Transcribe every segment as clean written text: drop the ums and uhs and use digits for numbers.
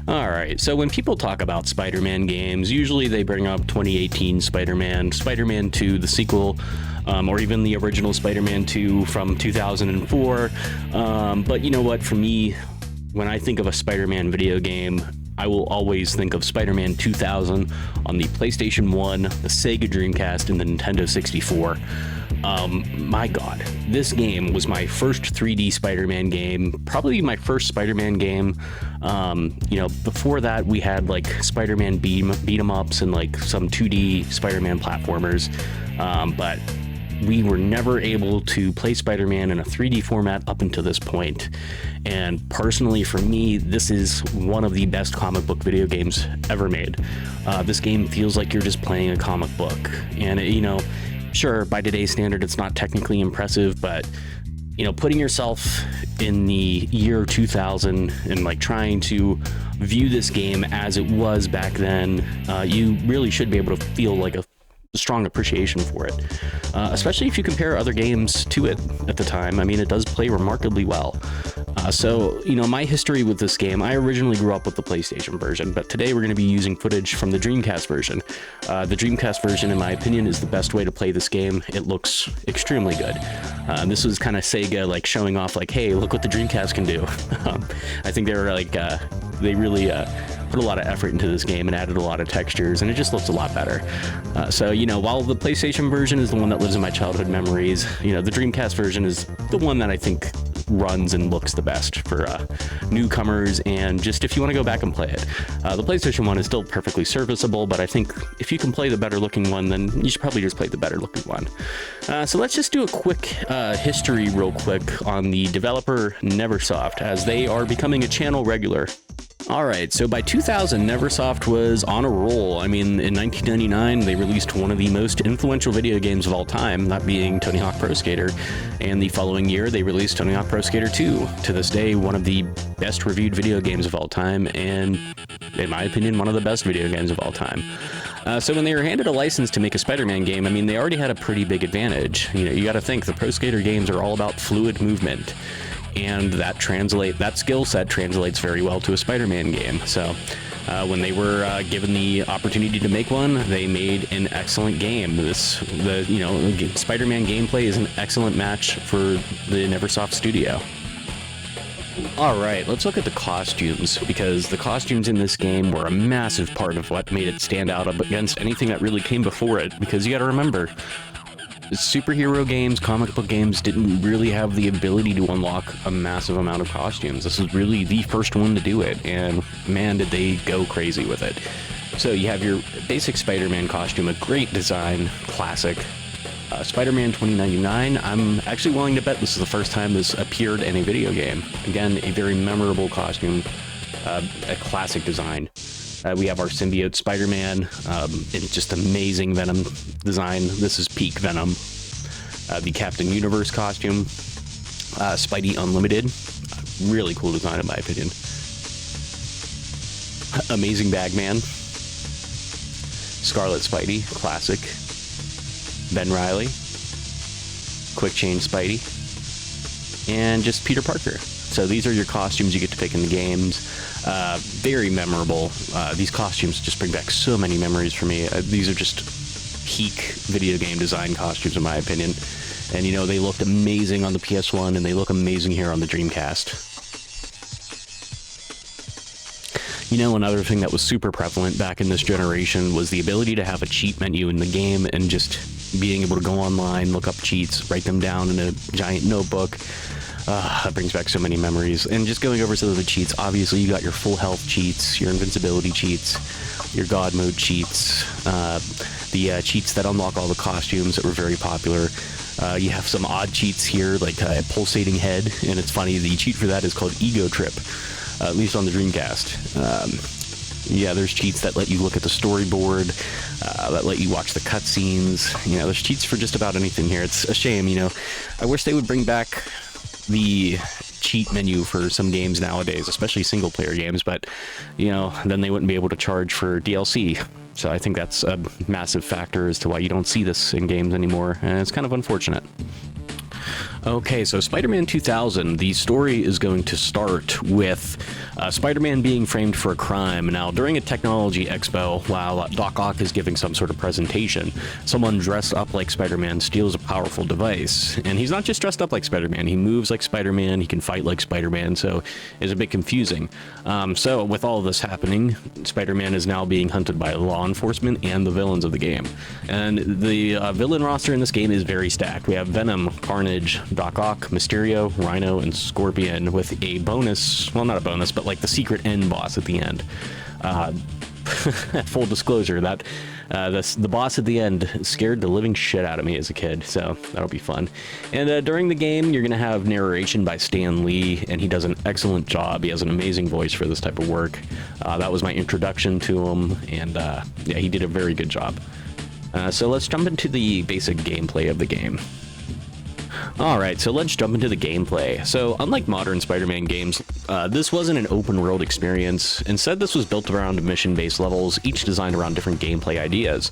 All right, so when people talk about Spider-Man games, usually they bring up 2018 Spider-Man, Spider-Man 2, the sequel, or even the original Spider-Man 2 from 2004. But you know what? For me, when I think of a Spider-Man video game, I will always think of Spider-Man 2000 on the PlayStation 1, the Sega Dreamcast, and the Nintendo 64. My God, this game was my first 3D Spider-Man game, probably my first Spider-Man game. Before that, we had like Spider-Man beat 'em ups and like some 2D Spider-Man platformers, but we were never able to play Spider-Man in a 3D format up until this point. And personally, for me, this is one of the best comic book video games ever made. This game feels like you're just playing a comic book. And, sure, by today's standard, it's not technically impressive, but, putting yourself in the year 2000 and like trying to view this game as it was back then, you really should be able to feel like a strong appreciation for it, especially if you compare other games to it at the time. I mean, it does play remarkably well. My history with this game, I originally grew up with the PlayStation version, but today we're going to be using footage from the Dreamcast version. The Dreamcast version, in my opinion, is the best way to play this game. It looks extremely good. This was kind of Sega like showing off like, hey, look what the Dreamcast can do. I think they were like, they really put a lot of effort into this game and added a lot of textures, and it just looks a lot better. While the PlayStation version is the one that lives in my childhood memories, the Dreamcast version is the one that I think runs and looks the best for newcomers, and just if you want to go back and play it. The PlayStation one is still perfectly serviceable, but I think if you can play the better looking one, then you should probably just play the better looking one. So let's just do a quick history real quick on the developer Neversoft, as they are becoming a channel regular. Alright, so by 2000, Neversoft was on a roll. I mean, in 1999, they released one of the most influential video games of all time, that being Tony Hawk Pro Skater. And the following year, they released Tony Hawk Pro Skater 2. To this day, one of the best reviewed video games of all time, and in my opinion, one of the best video games of all time. So when they were handed a license to make a Spider-Man game, I mean, they already had a pretty big advantage. You gotta think, the Pro Skater games are all about fluid movement. And that skill set translates very well to a Spider-Man game. So when they were given the opportunity to make one, they made an excellent game. Spider-Man gameplay is an excellent match for the Neversoft studio. All right, let's look at the costumes, because the costumes in this game were a massive part of what made it stand out up against anything that really came before it. Because you got to remember, superhero games, comic book games didn't really have the ability to unlock a massive amount of costumes. This is really the first one to do it, and man, did they go crazy with it. So you have your basic Spider-Man costume, a great design, classic. Spider-Man 2099, I'm actually willing to bet this is the first time this appeared in a video game. Again, a very memorable costume, a classic design. We have our symbiote Spider-Man, in just amazing Venom design. This is peak Venom. The Captain Universe costume, Spidey Unlimited, really cool design in my opinion. Amazing Bagman, Scarlet Spidey, classic. Ben Reilly, Quick Change Spidey, and just Peter Parker. So these are your costumes you get to pick in the games. Very memorable. These costumes just bring back so many memories for me. These are just peak video game design costumes in my opinion. And they looked amazing on the PS1 and they look amazing here on the Dreamcast. Another thing that was super prevalent back in this generation was the ability to have a cheat menu in the game and just being able to go online, look up cheats, write them down in a giant notebook. That brings back so many memories. And just going over some of the cheats, obviously you got your full health cheats, your invincibility cheats, your god mode cheats, the cheats that unlock all the costumes that were very popular. You have some odd cheats here, like a pulsating head, and it's funny, the cheat for that is called Ego Trip, at least on the Dreamcast. There's cheats that let you look at the storyboard, that let you watch the cutscenes. There's cheats for just about anything here. It's a shame, I wish they would bring back the cheat menu for some games nowadays, especially single player games, but then they wouldn't be able to charge for DLC. So I think that's a massive factor as to why you don't see this in games anymore, and it's kind of unfortunate. Okay, so Spider-Man 2000, the story is going to start with Spider-Man being framed for a crime. Now, during a technology expo, while Doc Ock is giving some sort of presentation, someone dressed up like Spider-Man steals a powerful device. And he's not just dressed up like Spider-Man, he moves like Spider-Man, he can fight like Spider-Man, so it's a bit confusing. So with all of this happening, Spider-Man is now being hunted by law enforcement and the villains of the game. And the villain roster in this game is very stacked. We have Venom, Carnage, Doc Ock, Mysterio, Rhino, and Scorpion, with a bonus, well, not a bonus, but like the secret end boss at the end. Full disclosure, that the boss at the end scared the living shit out of me as a kid, so that'll be fun. And during the game, you're going to have narration by Stan Lee, and he does an excellent job. He has an amazing voice for this type of work. That was my introduction to him, and yeah, he did a very good job. So let's jump into the basic gameplay of the game. Alright, so let's jump into the gameplay. So, unlike modern Spider-Man games, this wasn't an open world experience. Instead, this was built around mission-based levels, each designed around different gameplay ideas.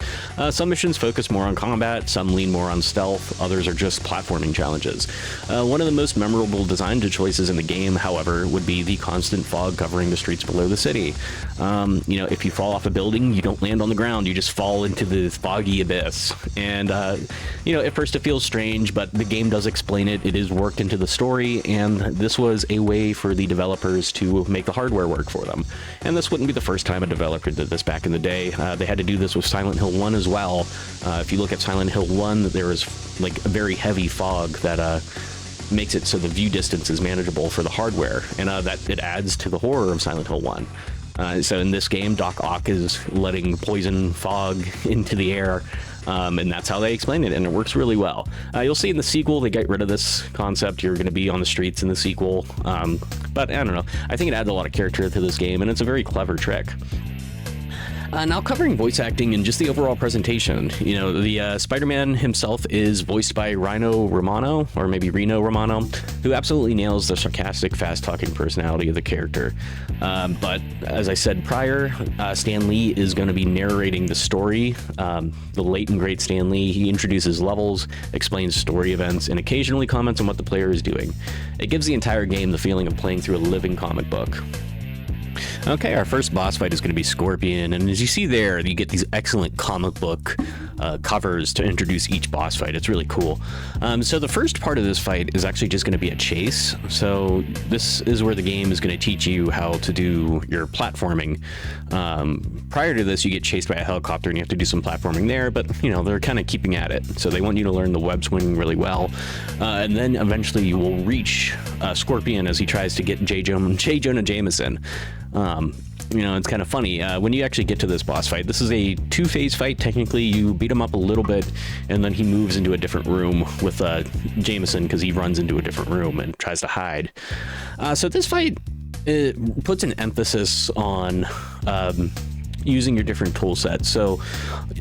Some missions focus more on combat, some lean more on stealth, others are just platforming challenges. One of the most memorable design choices in the game, however, would be the constant fog covering the streets below the city. You know, if you fall off a building, you don't land on the ground, you just fall into the foggy abyss. And, you know, at first it feels strange, but the game does explain it. It is worked into the story, and this was a way for the developers to make the hardware work for them. And this wouldn't be the first time a developer did this back in the day. They had to do this with Silent Hill 1 as well. If you look at Silent Hill 1, there is like a very heavy fog that makes it so the view distance is manageable for the hardware, and that it adds to the horror of Silent Hill 1. So in this game, Doc Ock is letting poison fog into the air, and that's how they explain it, and it works really well. You'll see in the sequel they get rid of this concept. You're going to be on the streets in the sequel, but I don't know. I think it adds a lot of character to this game, and it's a very clever trick. Now covering voice acting and just the overall presentation, you know, the Spider-Man himself is voiced by Rhino Romano, or maybe Reno Romano, who absolutely nails the sarcastic, fast-talking personality of the character. But as I said prior, Stan Lee is going to be narrating the story. The late and great Stan Lee, he introduces levels, explains story events, and occasionally comments on what the player is doing. It gives the entire game the feeling of playing through a living comic book. Okay, our first boss fight is going to be Scorpion, and as you see there, you get these excellent comic book covers to introduce each boss fight. It's really cool. So the first part of this fight is actually just going to be a chase. So this is where the game is going to teach you how to do your platforming. Prior to this, you get chased by a helicopter and you have to do some platforming there, but you know, they're kind of keeping at it. So they want you to learn the web swinging really well. And then eventually you will reach Scorpion as he tries to get J. Jonah Jameson. You know, it's kind of funny. When you actually get to this boss fight, this is a two-phase fight. Technically, you beat him up a little bit, and then he moves into a different room with Jameson, because he runs into a different room and tries to hide. So this fight, it puts an emphasis on using your different tool sets. So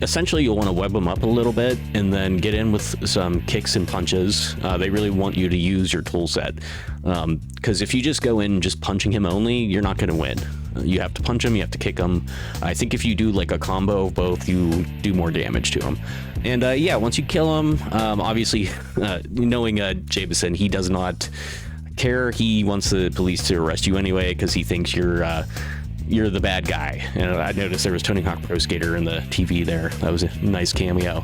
essentially you'll want to web them up a little bit and then get in with some kicks and punches. They really want you to use your tool set, because if you just go in just punching him only, you're not going to win. You have to punch him, you have to kick him. I think if you do like a combo of both, you do more damage to him. And yeah, once you kill him, obviously knowing Jameson, he does not care. He wants the police to arrest you anyway because he thinks you're the bad guy. And I noticed there was Tony Hawk Pro Skater in the TV there. That was a nice cameo.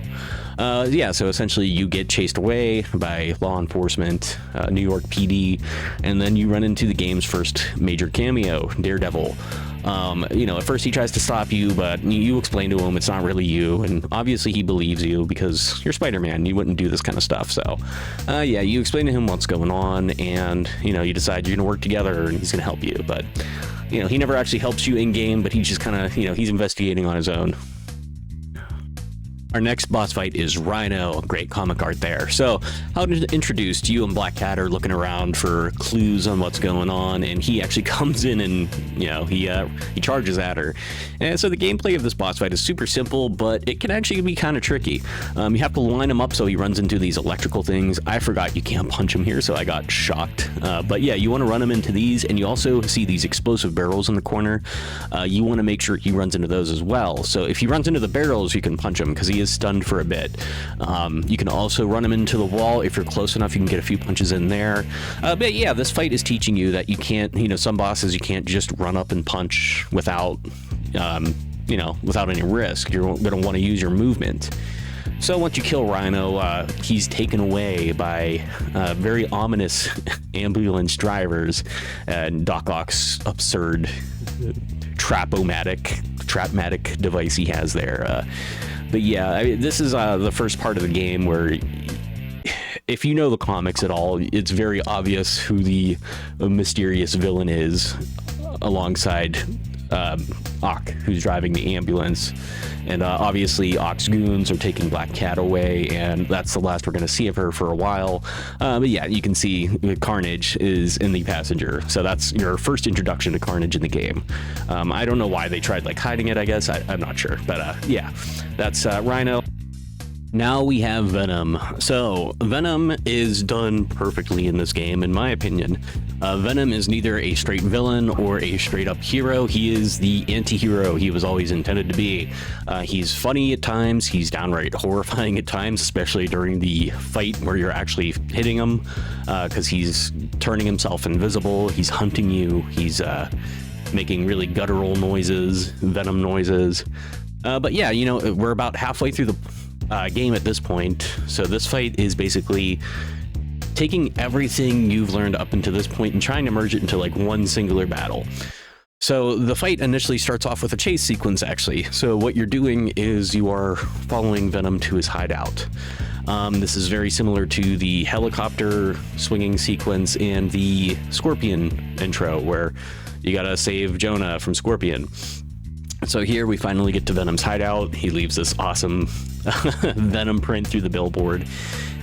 Yeah, so essentially you get chased away by law enforcement, New York PD, and then you run into the game's first major cameo, Daredevil. You know, at first he tries to stop you, but you explain to him it's not really you, and obviously he believes you because you're Spider-Man. You wouldn't do this kind of stuff. So, yeah, you explain to him what's going on, and, you know, you decide you're going to work together and he's going to help you. But, you know, he never actually helps you in-game, but he just kind of, you know, he's investigating on his own. Our next boss fight is Rhino. Great comic art there. So, how introduced, you and Black Cat are looking around for clues on what's going on, and he actually comes in and, you know, he charges at her. And so the gameplay of this boss fight is super simple, but it can actually be kind of tricky. You have to line him up so he runs into these electrical things. I forgot you can't punch him here, so I got shocked. But yeah, you want to run him into these, and you also see these explosive barrels in the corner. You want to make sure he runs into those as well. So if he runs into the barrels, you can punch him, because he is stunned for a bit. You can also run him into the wall. If you're close enough, you can get a few punches in there. But yeah, this fight is teaching you that you can't, some bosses you can't just run up and punch without, without any risk. You're going to want to use your movement. So once you kill Rhino, he's taken away by very ominous ambulance drivers and Doc Ock's absurd trapmatic device he has there. But yeah, this is the first part of the game where, if you know the comics at all, it's very obvious who the mysterious villain is, alongside Ock, who's driving the ambulance. And obviously Ock's goons are taking Black Cat away, and that's the last we're going to see of her for a while. But yeah, you can see Carnage is in the passenger, so that's your first introduction to Carnage in the game. I don't know why they tried hiding it, I guess. I'm not sure, but yeah, that's Rhino. Now we have Venom. So Venom is done perfectly in this game, in my opinion. Venom is neither a straight villain or a straight up hero. He is the anti-hero he was always intended to be. He's funny at times. He's downright horrifying at times, especially during the fight where you're actually hitting him, because he's turning himself invisible. He's hunting you. He's making really guttural noises, venom noises. But yeah, we're about halfway through the game at this point, so this fight is basically taking everything you've learned up until this point and trying to merge it into one singular battle. So the fight initially starts off with a chase sequence, actually. So what you're doing is you are following Venom to his hideout. This is very similar to the helicopter swinging sequence and the Scorpion intro, where you gotta save Jonah from Scorpion. So here we finally get to Venom's hideout. He leaves this awesome Venom print through the billboard.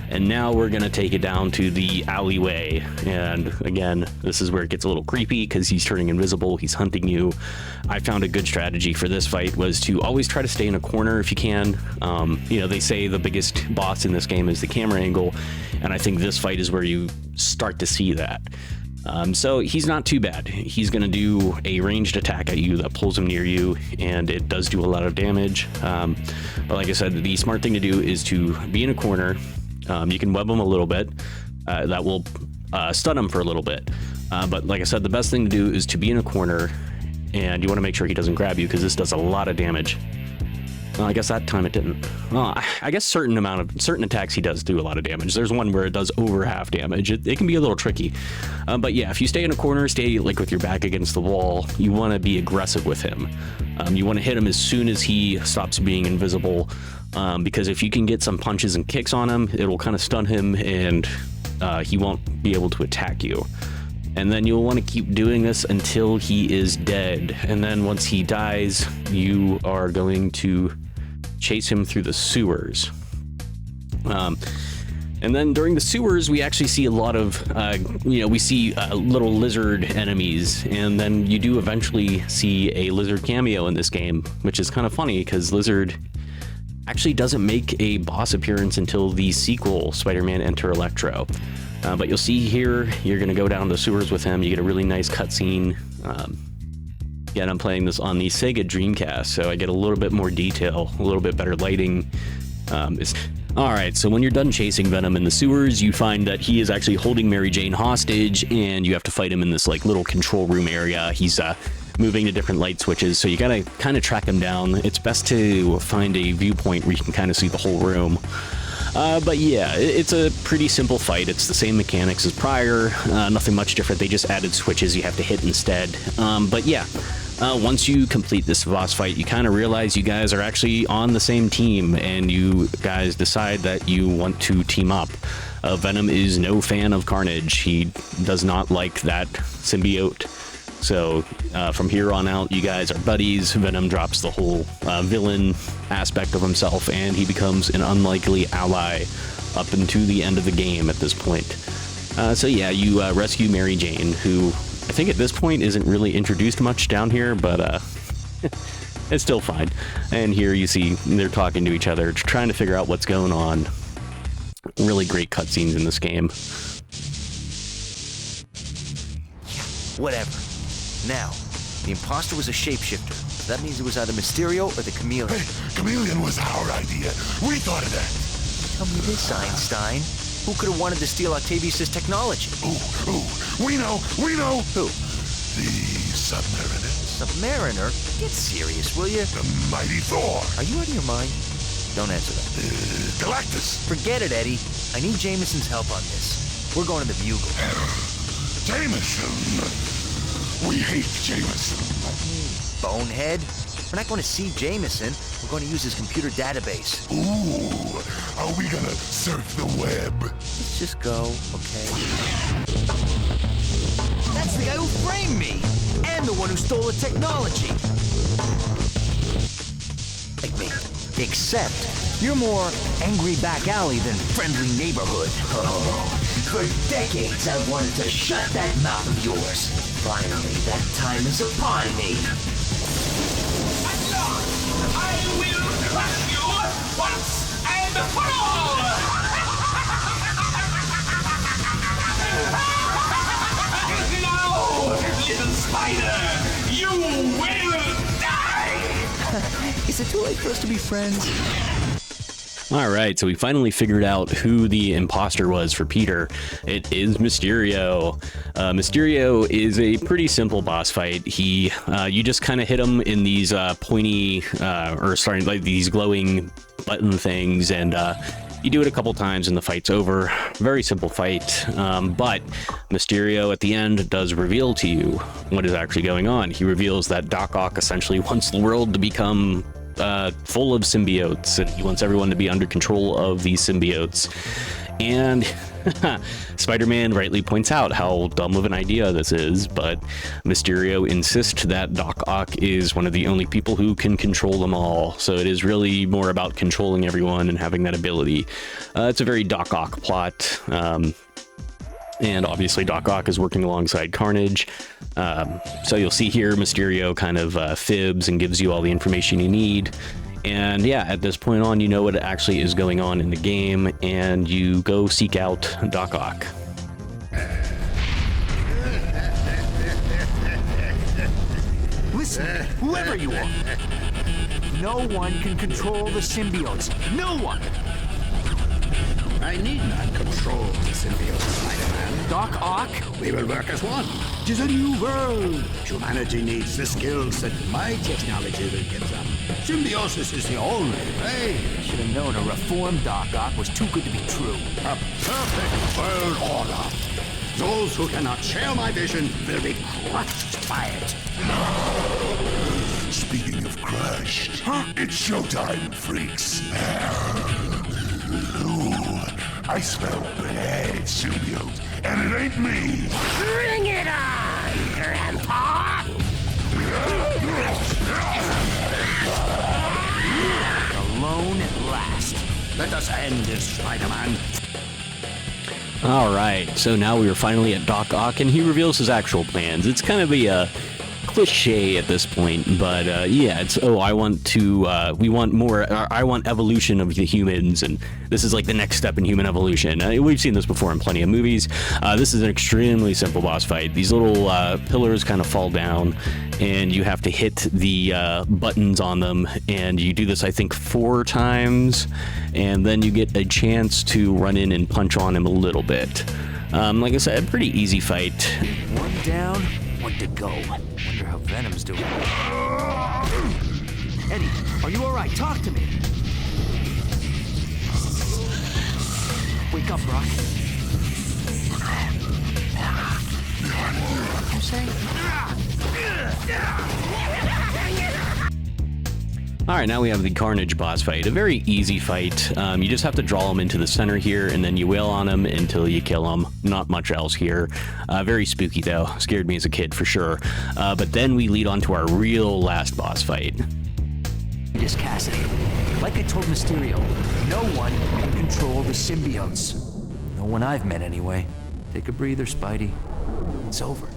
And now we're going to take it down to the alleyway. And again, this is where it gets a little creepy because he's turning invisible. He's hunting you. I found a good strategy for this fight was to always try to stay in a corner if you can. They say the biggest boss in this game is the camera angle. And I think this fight is where you start to see that. So he's not too bad. He's going to do a ranged attack at you that pulls him near you, and it does do a lot of damage. But like I said, the smart thing to do is to be in a corner. You can web him a little bit. That will stun him for a little bit. But like I said, the best thing to do is to be in a corner, and you want to make sure he doesn't grab you, because this does a lot of damage. I guess that time it didn't. I guess certain attacks he does do a lot of damage. There's one where it does over half damage. It can be a little tricky. But yeah, if you stay in a corner, stay with your back against the wall, you want to be aggressive with him. You want to hit him as soon as he stops being invisible, because if you can get some punches and kicks on him, it'll kind of stun him, and he won't be able to attack you. And then you'll want to keep doing this until he is dead. And then once he dies, you are going to chase him through the sewers. And then during the sewers, we actually see a lot of, we see little lizard enemies. And then you do eventually see a lizard cameo in this game, which is kind of funny because Lizard actually doesn't make a boss appearance until the sequel, Spider-Man Enter Electro. But you'll see here, you're going to go down the sewers with him. You get a really nice cutscene. Again, I'm playing this on the Sega Dreamcast, so I get a little bit more detail, a little bit better lighting. Alright, so when you're done chasing Venom in the sewers, you find that he is actually holding Mary Jane hostage, and you have to fight him in this little control room area. He's moving to different light switches, so you gotta kind of track him down. It's best to find a viewpoint where you can kind of see the whole room. But yeah, it's a pretty simple fight. It's the same mechanics as prior, nothing much different. They just added switches you have to hit instead. But yeah, once you complete this boss fight, you kind of realize you guys are actually on the same team, and you guys decide that you want to team up. Venom is no fan of Carnage. He does not like that symbiote. So from here on out, you guys are buddies. Venom drops the whole villain aspect of himself, and he becomes an unlikely ally up into the end of the game at this point. So yeah, you rescue Mary Jane, who I think at this point isn't really introduced much down here, but it's still fine. And here you see they're talking to each other, trying to figure out what's going on. Really great cutscenes in this game. Whatever. Now, The imposter was a shapeshifter. That means it was either Mysterio or the Chameleon. Hey, Chameleon was our idea. We thought of that. Tell me this, Einstein. Who could have wanted to steal Octavius' technology? Ooh, we know. Who? The Submariner. Submariner? Get serious, will you? The mighty Thor. Are you out of your mind? Don't answer that. Galactus. Forget it, Eddie. I need Jameson's help on this. We're going to the Bugle. Jameson. We hate Jameson. Bonehead. We're not going to see Jameson. We're going to use his computer database. Ooh, are we gonna surf the web? Let's just go, okay? That's the guy who framed me! And the one who stole the technology! Like me. Except, you're more angry back alley than friendly neighborhood. Oh, for decades I've wanted to shut that mouth of yours. Finally, that time is upon me. I will crush you once and for all! Now, little spider, you will die! Is it too late for us to be friends? All right, so we finally figured out who the imposter was for Peter. It is Mysterio. Mysterio is a pretty simple boss fight. You just kind of hit him in these pointy, like these glowing button things, and you do it a couple times and the fight's over. Very simple fight, but Mysterio at the end does reveal to you what is actually going on. He reveals that Doc Ock essentially wants the world to become full of symbiotes, and he wants everyone to be under control of these symbiotes. And Spider-Man rightly points out how dumb of an idea this is, but Mysterio insists that Doc Ock is one of the only people who can control them all. So it is really more about controlling everyone and having that ability. It's a very Doc Ock plot. And obviously Doc Ock is working alongside Carnage. So you'll see here Mysterio kind of fibs and gives you all the information you need. And yeah, at this point on, you know what actually is going on in the game, and you go seek out Doc Ock. Listen, whoever you are, no one can control the symbiotes. No one! I need not control the symbiote, Spider-Man. Doc Ock? We will work as one. It is a new world. Humanity needs the skills that my technology will give them. Symbiosis is the only way. Should have known a reformed Doc Ock was too good to be true. A perfect world order. Those who cannot share my vision will be crushed by it. Speaking of crushed, it's showtime, freaks. Ooh, I smell bad symbiote, and it ain't me. Bring it on, Grandpa! Alone at last. Let us end this, Spider-Man. All right, so now we are finally at Doc Ock, and he reveals his actual plans. It's kind of a cliche at this point, but yeah, it's I want evolution of the humans, and this is like the next step in human evolution. We've seen this before in plenty of movies. This is an extremely simple boss fight. These little pillars kind of fall down, and you have to hit the buttons on them, and you do this I think 4 times, and then you get a chance to run in and punch on him a little bit. Like I said, a pretty easy fight. One down, one to go. Wonder how Venom's doing. Eddie, are you all right? Talk to me. Wake up, Brock. What'd you say? All right, now we have the Carnage boss fight. A very easy fight. You just have to draw him into the center here, and then you wail on him until you kill him. Not much else here. Very spooky, though. Scared me as a kid, for sure. But then we lead on to our real last boss fight. Miss Cassidy. Like I told Mysterio, no one can control the symbiotes. No one I've met, anyway. Take a breather, Spidey. It's over.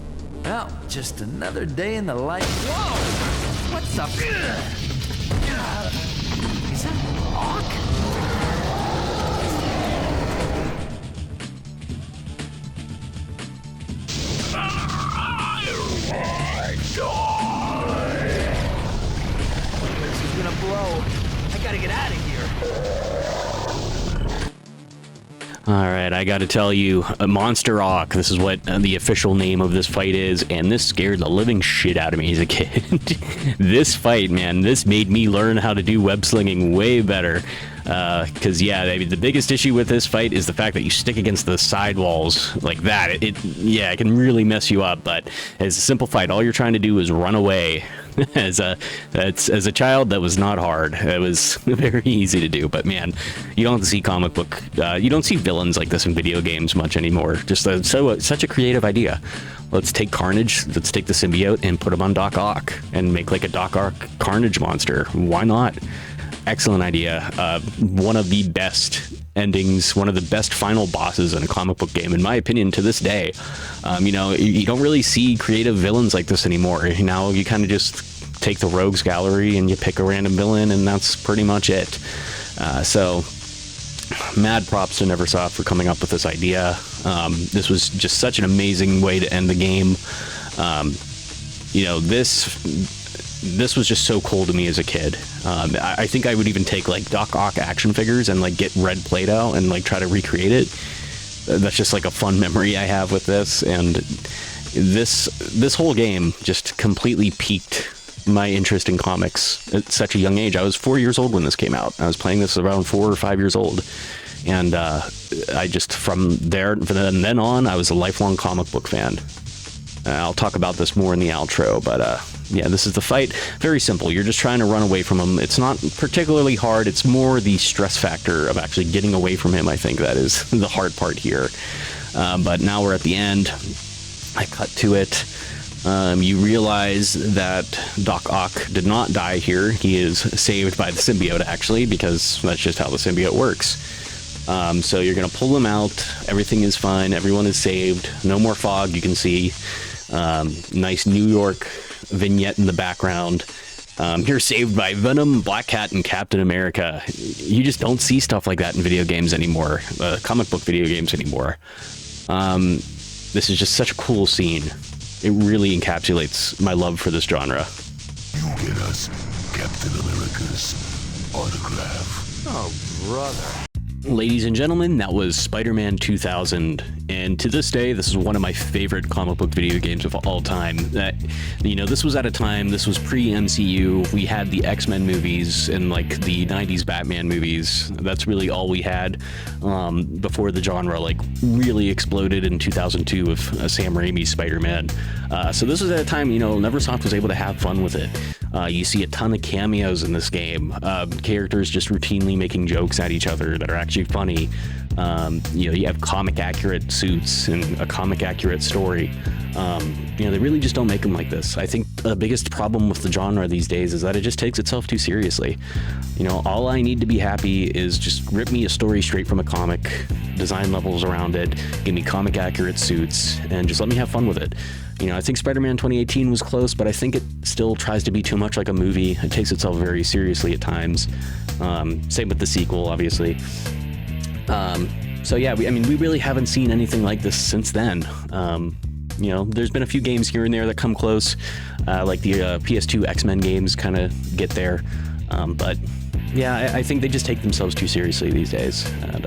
Well, just another day in the life. Whoa! What's up? Is that Hawk? Oh my God! go. I gotta get out of here. All right, I got to tell you, Monster Rock. This is what the official name of this fight is, and this scared the living shit out of me as a kid. This fight, man, this made me learn how to do web slinging way better. Because yeah, I mean, the biggest issue with this fight is the fact that you stick against the side walls like that. It can really mess you up. But as a simple fight, all you're trying to do is run away. As a child, that was not hard. It was very easy to do. But man, you don't see comic book, you don't see villains like this in video games much anymore. Just such a creative idea. Let's take Carnage, let's take the symbiote and put him on Doc Ock and make like a Doc Ock Carnage monster. Why not? Excellent idea. One of the best endings, one of the best final bosses in a comic book game, in my opinion, to this day. You don't really see creative villains like this anymore. Now you kind of just take the rogues gallery and you pick a random villain, and that's pretty much it. So mad props to Neversoft for coming up with this idea. This was just such an amazing way to end the game. This was just so cool to me as a kid. I think I would even take like Doc Ock action figures and like get red Play-Doh and like try to recreate it. That's just like a fun memory I have with this. And this whole game just completely piqued my interest in comics at such a young age. I was 4 years old when this came out. I was playing this around 4 or 5 years old. And I just, from then on, I was a lifelong comic book fan. I'll talk about this more in the outro, but yeah, this is the fight. Very simple. You're just trying to run away from him. It's not particularly hard. It's more the stress factor of actually getting away from him. I think that is the hard part here. But now we're at the end. I cut to it. You realize that Doc Ock did not die here. He is saved by the symbiote, actually, because that's just how the symbiote works. So you're going to pull him out. Everything is fine. Everyone is saved. No more fog, you can see. Nice New York vignette in the background. You're saved by Venom, Black Cat, and Captain America. You just don't see stuff like that in video games anymore. Comic book video games anymore. This is just such a cool scene. It really encapsulates my love for this genre. You get us Captain America's autograph. Oh, brother. Ladies and gentlemen, that was Spider-Man 2000, and to this day, this is one of my favorite comic book video games of all time. This was at a time, this was pre-MCU, we had the X-Men movies and like the 90s Batman movies. That's really all we had before the genre like really exploded in 2002 with Sam Raimi's Spider-Man. So this was at a time, Neversoft was able to have fun with it. You see a ton of cameos in this game, characters just routinely making jokes at each other that are actually funny. You have comic accurate suits and a comic accurate story. They really just don't make them like this. I think the biggest problem with the genre these days is that it just takes itself too seriously. All I need to be happy is just rip me a story straight from a comic, design levels around it, give me comic accurate suits, and just let me have fun with it. I think Spider-Man 2018 was close, but I think it still tries to be too much like a movie. It takes itself very seriously at times. Same with the sequel, obviously. So yeah, we really haven't seen anything like this since then. There's been a few games here and there that come close, like the PS2 X-Men games kind of get there. But yeah, I think they just take themselves too seriously these days. And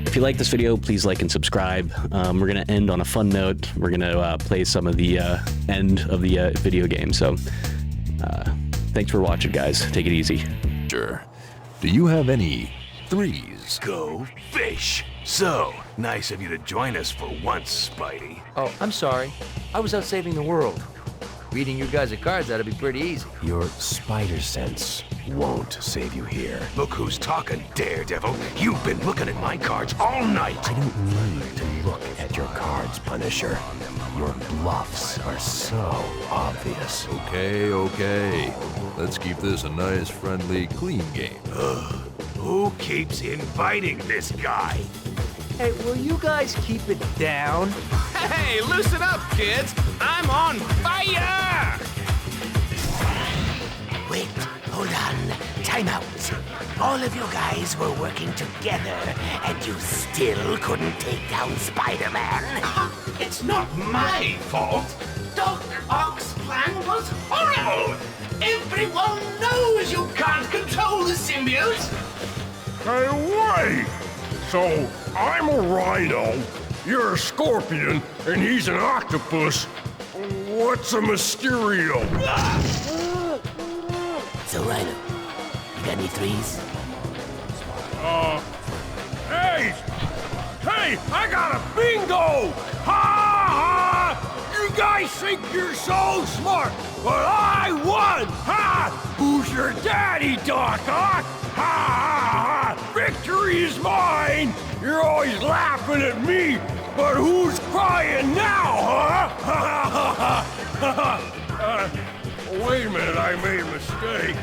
if you like this video, please like and subscribe. We're going to end on a fun note. We're going to play some of the end of the video game. So thanks for watching, guys. Take it easy. Sure. Do you have any threes? Go fish. So, nice of you to join us for once, Spidey. Oh, I'm sorry. I was out saving the world. Reading you guys' cards, that'd be pretty easy. Your spider sense won't save you here. Look who's talking, Daredevil. You've been looking at my cards all night. I don't need to look at your cards, Punisher. Your bluffs are so obvious. Okay. Let's keep this a nice, friendly, clean game. Who keeps inviting this guy? Hey, will you guys keep it down? Hey, loosen up, kids! I'm on fire! Wait, hold on. Time out. All of you guys were working together, and you still couldn't take down Spider-Man. It's not my fault. Doc Ock's plan was horrible. Everyone knows you can't control Hey, wait! So, I'm a rhino, you're a scorpion, and he's an octopus. What's a Mysterio? So, Rhino, you got any threes? Hey! Hey, I got a bingo! Ha ha! You guys think you're so smart, but I won! Ha! Who's your daddy, Doc, huh? Ha ha ha! Victory is mine! You're always laughing at me, but who's crying now, huh? Ha ha ha ha! Wait a minute, I made a mistake.